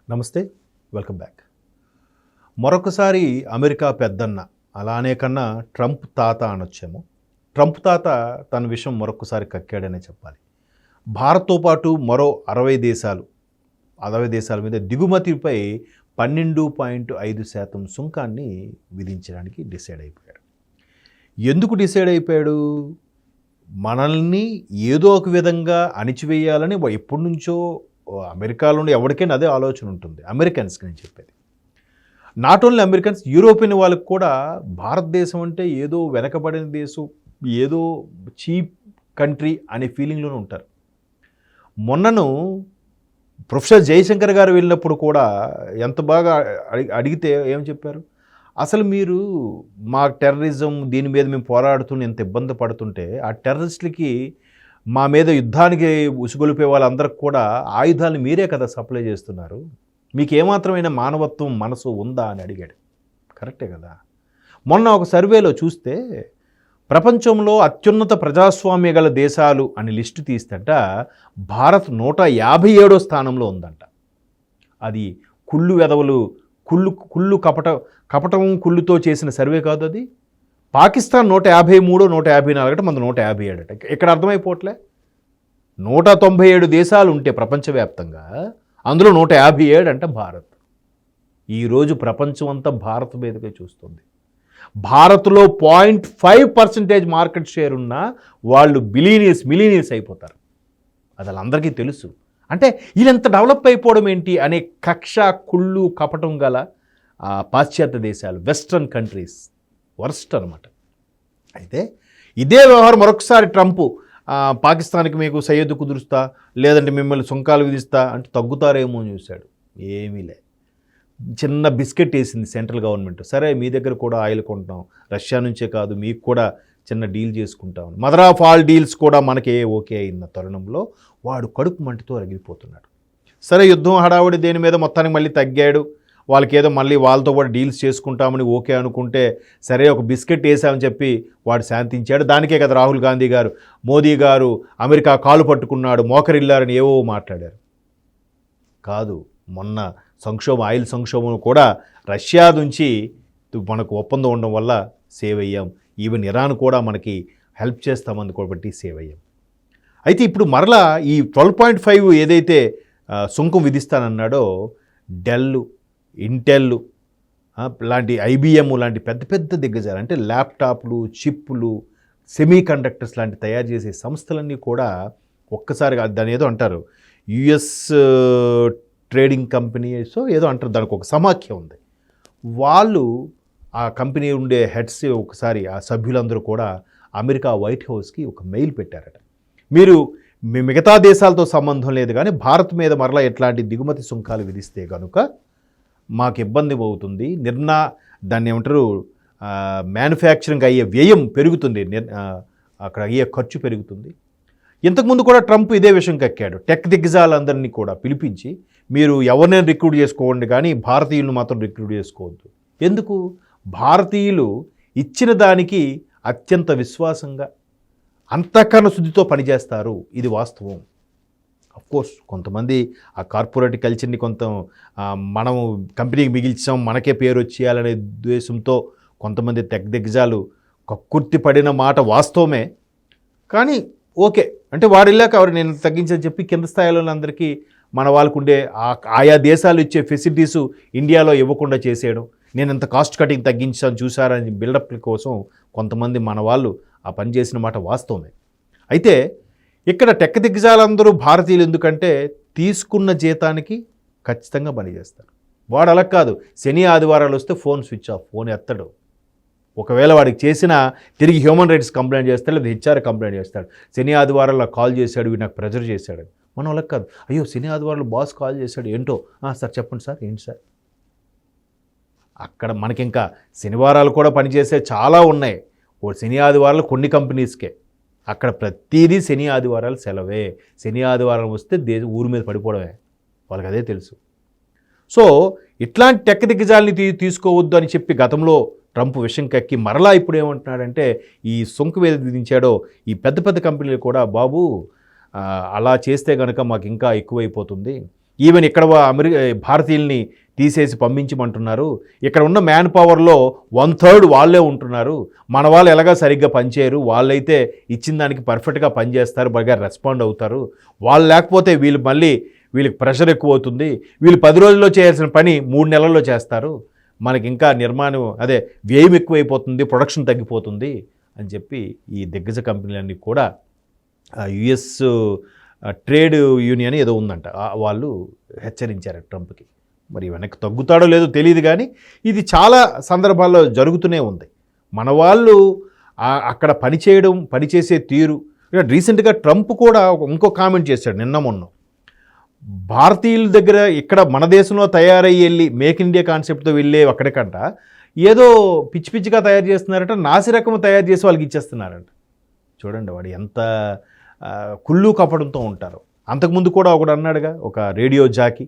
నమస్తే, welcome back. మరొకసారి America పెద్దన్న, అలానే కన్నా ట్రంప్ తాత అనొచ్చేమో. ట్రంప్ తాత తన విషయం మరొకసారి కక్కాడనే చెప్పాలి. భారత్తో పాటు మరో 60 దేశాల మీద దిగుమతిపై 12.5% సుంకాన్ని విధించడానికి డిసైడ్ అయిపోయాడు. ఎందుకు డిసైడ్ అయిపోయాడు? మనల్ని ఏదో ఒక విధంగా అణిచివేయాలని ఎప్పటి నుంచో అమెరికాలో ఎవరికైనా అదే ఆలోచన ఉంటుంది. అమెరికన్స్కి నేను చెప్పేది, నాట్ ఓన్లీ అమెరికన్స్, యూరోపియన్ వాళ్ళకి కూడా భారతదేశం అంటే ఏదో వెనకబడిన దేశం, ఏదో చీప్ కంట్రీ అనే ఫీలింగ్లోనే ఉంటారు. మొన్నను ప్రొఫెసర్ జయశంకర్ గారు వెళ్ళినప్పుడు కూడా ఎంత బాగా అడిగితే ఏం చెప్పారు, అసలు మీరు మా టెర్రరిజం దీని మీద మేము పోరాడుతున్న ఎంత ఇబ్బంది పడుతుంటే ఆ టెర్రరిస్టులకి మా మీద యుద్ధానికి ఉసుగొలిపే వాళ్ళందరికి కూడా ఆయుధాలు మీరే కదా సప్లై చేస్తున్నారు, మీకు ఏమాత్రమైన మానవత్వం మనసు ఉందా అని అడిగాడు. కరెక్టే కదా. మొన్న ఒక సర్వేలో చూస్తే ప్రపంచంలో అత్యున్నత ప్రజాస్వామ్య గల దేశాలు అని లిస్టు తీస్తేట భారత్ 157వ స్థానంలో ఉందంట. అది కుళ్ళు వెధవలు కుళ్ళు కపటం కుళ్ళుతో చేసిన సర్వే కాదు అది. పాకిస్తాన్ 153, 154 మన 157 అట. ఇక్కడ అర్థమైపోవట్లే, 197 దేశాలు ఉంటే ప్రపంచవ్యాప్తంగా అందులో 157 అంటే భారత్. ఈరోజు ప్రపంచం అంతా భారత్ మీదకే చూస్తుంది. భారత్లో 0.5% మార్కెట్ షేర్ ఉన్నా వాళ్ళు మిలీనియర్స్ అయిపోతారు. అది వాళ్ళందరికీ తెలుసు. అంటే వీళ్ళంత డెవలప్ అయిపోవడం ఏంటి అనే కక్ష కుళ్ళు కపటం గల పాశ్చాత్య దేశాలు, వెస్ట్రన్ కంట్రీస్ వర్స్ట్ అనమాట. అయితే ఇదే వ్యవహారం మరొకసారి ట్రంప్ పాకిస్తాన్కి మీకు సయ్యద్దు కుదురుస్తా, లేదంటే మిమ్మల్ని సుంకాలు విధిస్తా అంటే తగ్గుతారేమో అని చూశాడు. ఏమీ లే, చిన్న బిస్కెట్ వేసింది సెంట్రల్ గవర్నమెంట్. సరే మీ దగ్గర కూడా ఆయిల్ కొంటాం, రష్యా నుంచే కాదు మీకు కూడా చిన్న డీల్ చేసుకుంటాం. మదర్ ఆఫ్ ఆల్ డీల్స్ కూడా మనకి ఓకే అయిన తరుణంలో వాడు కడుపు మంటతో రగిలిపోతున్నాడు. సరే యుద్ధం హడావుడి దేని మీద మొత్తానికి మళ్ళీ తగ్గాడు. వాళ్ళకి ఏదో మళ్ళీ వాళ్ళతో కూడా డీల్స్ చేసుకుంటామని ఓకే అనుకుంటే సరే ఒక బిస్కెట్ వేసామని చెప్పి వాడు శాంతించాడు. దానికే కదా రాహుల్ గాంధీ గారు, మోదీ గారు అమెరికా కాలు పట్టుకున్నాడు, మోకరిల్లారని ఏవో మాట్లాడారు. కాదు, మొన్న ఆయిల్ సంక్షోభం కూడా రష్యా నుంచి మనకు ఒప్పందం ఉండడం వల్ల సేవ్ అయ్యాం. ఈవెన్ ఇరాన్ కూడా మనకి హెల్ప్ చేస్తామని కాబట్టి సేవ్ అయ్యాం. అయితే ఇప్పుడు మరలా ఈ 12.5 ఏదైతే సుంకం విధిస్తానన్నాడో డెల్, ఇంటెల్ లాంటి IBM లాంటి పెద్ద పెద్ద దిగ్గజాలు, అంటే ల్యాప్టాప్లు, చిప్పులు, సెమీ కండక్టర్స్ లాంటి తయారు చేసే సంస్థలన్నీ కూడా ఒక్కసారిగా దాని ఏదో అంటారు US ట్రేడింగ్ కంపెనీ ఏదో అంటారు, దానికి ఒక సమాఖ్య ఉంది. వాళ్ళు ఆ కంపెనీ ఉండే హెడ్స్ ఒకసారి ఆ సభ్యులందరూ కూడా అమెరికా వైట్ హౌస్కి ఒక మెయిల్ పెట్టారట. మీరు మిగతా దేశాలతో సంబంధం లేదు కానీ భారత్ మీద మరలా ఎట్లాంటి దిగుమతి సుంకాలు విధిస్తే కనుక మాకు ఇబ్బంది అవుతుంది, దాన్ని ఏమంటారు మ్యానుఫ్యాక్చరింగ్ అయ్యే వ్యయం పెరుగుతుంది, అక్కడ అయ్యే ఖర్చు పెరుగుతుంది. ఇంతకుముందు కూడా ట్రంప్ ఇదే విషయం కక్కాడు. టెక్ దిగ్గజాలందరినీ కూడా పిలిపించి మీరు ఎవరినైనా రిక్రూట్ చేసుకోండి కానీ భారతీయులను మాత్రం రిక్రూట్ చేసుకోవద్దు. ఎందుకు? భారతీయులు ఇచ్చిన దానికి అత్యంత విశ్వాసంగా అంతఃకరణ శుద్ధితో పనిచేస్తారు, ఇది వాస్తవం. అఫ్కోర్స్ కొంతమంది ఆ కార్పొరేట్ కల్చర్ని మనము కంపెనీకి మిగిల్చాం, మనకే పేరు వచ్చేయాలనే ఉద్దేశంతో కొంతమంది టెక్ దిగ్గజాలు కక్కుర్తి పడిన మాట వాస్తవమే. కానీ ఓకే అంటే వాడు వెళ్ళాక ఎవరు నేను తగ్గించని చెప్పి కింద స్థాయిలో అందరికీ మన వాళ్ళకు ఉండే ఆయా దేశాలు ఇచ్చే ఫెసిలిటీసు ఇండియాలో ఇవ్వకుండా చేసేయడం, నేను ఎంత కాస్ట్ కటింగ్ తగ్గించాను చూసారని బిల్డప్ కోసం కొంతమంది మన వాళ్ళు ఆ పని చేసిన మాట వాస్తవమే. అయితే ఇక్కడ టెక్ దిగ్గజాలందరూ భారతీయులు ఎందుకంటే తీసుకున్న జీతానికి ఖచ్చితంగా పని చేస్తారు. వాడు అలా కాదు, శని ఆదివారాలు వస్తే ఫోన్ స్విచ్ ఆఫ్, ఫోన్ ఎత్తడు. ఒకవేళ వాడికి చేసిన తిరిగి హ్యూమన్ రైట్స్ కంప్లైంట్ చేస్తాడు, లేదా HR కంప్లైంట్ చేస్తాడు. శని ఆదివారాల్లో కాల్ చేశాడు, వీడు నాకు ప్రెజర్ చేశాడు. మనం అలా కాదు, అయ్యో శని ఆదివారాలు బాస్ కాల్ చేశాడు, ఏంటో సార్ చెప్పండి సార్, ఏంటి సార్. అక్కడ మనకి ఇంకా శనివారాలు కూడా పనిచేసే చాలా ఉన్నాయి. శని ఆదివారాలు కొన్ని కంపెనీస్కే, అక్కడ ప్రతిదీ శని ఆదివారాలు సెలవే. శని ఆదివారం వస్తే ఊరి మీద పడిపోవడమే, వాళ్ళకి అదే తెలుసు. సో ఇట్లాంటి టెక్ దిగ్గజాలని తీసుకోవద్దు అని చెప్పి గతంలో ట్రంప్ విషయం కక్కి మరలా ఇప్పుడు ఏమంటున్నాడంటే ఈ సుంకం ఏది విధించాడో ఈ పెద్ద పెద్ద కంపెనీలు కూడా బాబు అలా చేస్తే కనుక మాకు ఇంకా ఎక్కువైపోతుంది, ఈవెన్ ఇక్కడ భారతీయుల్ని తీసేసి పంపించమంటున్నారు. ఇక్కడ ఉన్న మ్యాన్ పవర్లో 1/3 వాళ్ళే ఉంటున్నారు. మన వాళ్ళు ఎలాగా సరిగ్గా పనిచేయరు, వాళ్ళైతే ఇచ్చిన దానికి పర్ఫెక్ట్గా పనిచేస్తారు, బాగా రెస్పాండ్ అవుతారు. వాళ్ళు లేకపోతే వీళ్ళకి ప్రెషర్ ఎక్కువ అవుతుంది, వీళ్ళు 10 రోజుల్లో చేయాల్సిన పని 3 నెలల్లో చేస్తారు, మనకి ఇంకా వ్యయం ఎక్కువైపోతుంది, ప్రొడక్షన్ తగ్గిపోతుంది అని చెప్పి ఈ దిగ్గజ కంపెనీలన్నీ కూడా యుఎస్ ట్రేడ్ యూనియన్ ఏదో ఉందంట, వాళ్ళు హెచ్చరించారు ట్రంప్కి. మరి వెనక్కి తగ్గుతాడో లేదో తెలియదు, కానీ ఇది చాలా సందర్భాల్లో జరుగుతూనే ఉంది. మన వాళ్ళు అక్కడ పనిచేసే తీరు. రీసెంట్గా ట్రంప్ కూడా ఇంకో కామెంట్ చేశాడు నిన్న మొన్న. భారతీయుల దగ్గర ఇక్కడ మన దేశంలో తయారయ్యి వెళ్ళి మేక్ ఇండియా కాన్సెప్ట్తో వెళ్ళే అక్కడికంట ఏదో పిచ్చి పిచ్చిగా తయారు చేస్తున్నారట, నాసిరకం తయారు చేసి వాళ్ళకి ఇచ్చేస్తున్నారంట. చూడండి వాడు ఎంత కుళ్ళు కపడంతో ఉంటారు. అంతకుముందు కూడా ఒకడు అన్నాడుగా, ఒక రేడియో జాకీ,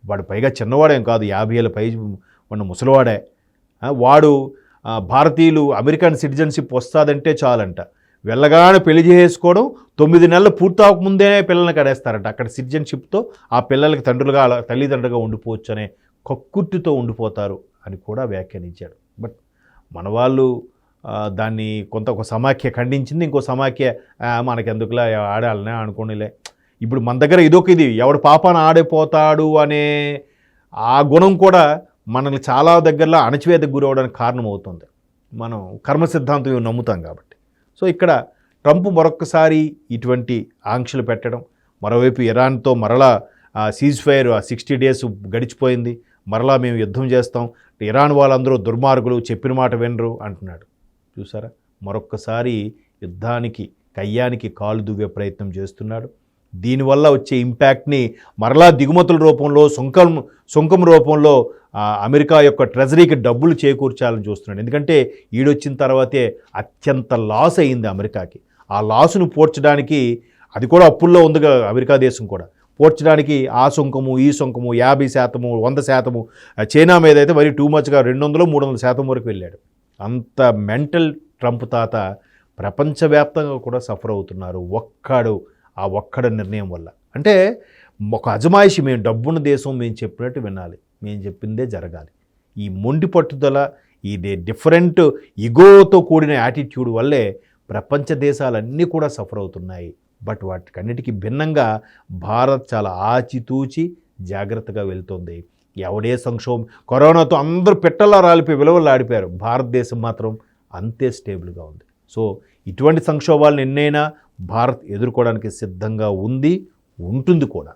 వాడు పైగా చిన్నవాడేం కాదు, 50 ఏళ్ళ పై ఉన్న ముసలివాడే. వాడు భారతీయులు అమెరికన్ సిటిజన్షిప్ వస్తుందంటే చాలంట, వెళ్ళగానే పెళ్లి చేసుకోవడం, 9 నెలలు పూర్తవకముందే పిల్లల్ని కడేస్తారంట. అక్కడ సిటిజన్షిప్తో ఆ పిల్లలకి తల్లిదండ్రులుగా ఉండిపోవచ్చు అనే కక్కుర్తితో ఉండిపోతారు అని కూడా వ్యాఖ్యానించాడు. బట్ మన వాళ్ళు దాన్ని ఒక సమాఖ్య ఖండించింది, ఇంకో సమాఖ్య మనకెందుకులా ఆడాలనే అనుకోనిలే. ఇప్పుడు మన దగ్గర ఇది ఎవడు పాపాన ఆడిపోతాడు అనే ఆ గుణం కూడా మనల్ని చాలా దగ్గరలో అణచివేతకు గురవడానికి కారణమవుతుంది. మనం కర్మ సిద్ధాంతం నమ్ముతాం కాబట్టి. సో ఇక్కడ ట్రంప్ మరొక్కసారి ఇటువంటి ఆంక్షలు పెట్టడం, మరోవైపు ఇరాన్తో మరలా సీజ్ ఫైర్ 60 డేస్ గడిచిపోయింది, మరలా మేము యుద్ధం చేస్తాం, ఇరాన్ వాళ్ళందరూ దుర్మార్గులు, చెప్పిన మాట వినరు అంటున్నాడు. చూసారా, మరొక్కసారి కయ్యానికి కాలు దువ్వే ప్రయత్నం చేస్తున్నాడు. దీనివల్ల వచ్చే ఇంపాక్ట్ని మరలా దిగుమతుల రూపంలో, సుంకం రూపంలో అమెరికా యొక్క ట్రెజరీకి డబ్బులు చేకూర్చాలని చూస్తున్నాడు. ఎందుకంటే ఈడొచ్చిన తర్వాతే అత్యంత లాస్ అయింది అమెరికాకి. ఆ లాసును పోడ్చడానికి, అది కూడా అప్పుల్లో ఉందిగా అమెరికా దేశం కూడా, పోడ్చడానికి ఆ సుంకము ఈ సుంకము 50%, 100%, చైనా మీద అయితే మరీ టూ మచ్గా 200-300% వరకు వెళ్ళాడు. అంత మెంటల్ ట్రంప్ తాత ప్రపంచవ్యాప్తంగా కూడా సఫర్ అవుతున్నారు ఒక్కడ నిర్ణయం వల్ల. అంటే ఒక అజమాయిషి, మేము డబ్బున్న దేశం, మేము చెప్పినట్టు వినాలి, మేము చెప్పిందే జరగాలి. ఈ మొండి పట్టుదల, ఈ డిఫరెంట్ ఇగోతో కూడిన యాటిట్యూడ్ వల్లే ప్రపంచ దేశాలన్నీ కూడా సఫర్ అవుతున్నాయి. బట్ వాటికన్నిటికీ భిన్నంగా భారత్ చాలా ఆచితూచి జాగ్రత్తగా వెళ్తుంది. ఎవడే సంక్షోభం, కరోనాతో అందరూ పెట్టలా రాలిపోయి విలువలు ఆడిపోయారు, భారతదేశం మాత్రం అంతే స్టేబుల్గా ఉంది. సో ఇటువంటి సంక్షోభాలను ఎన్నైనా భారత్ ఎదుర్కోవడానికి సిద్ధంగా ఉంది, ఉంటుంది కూడా.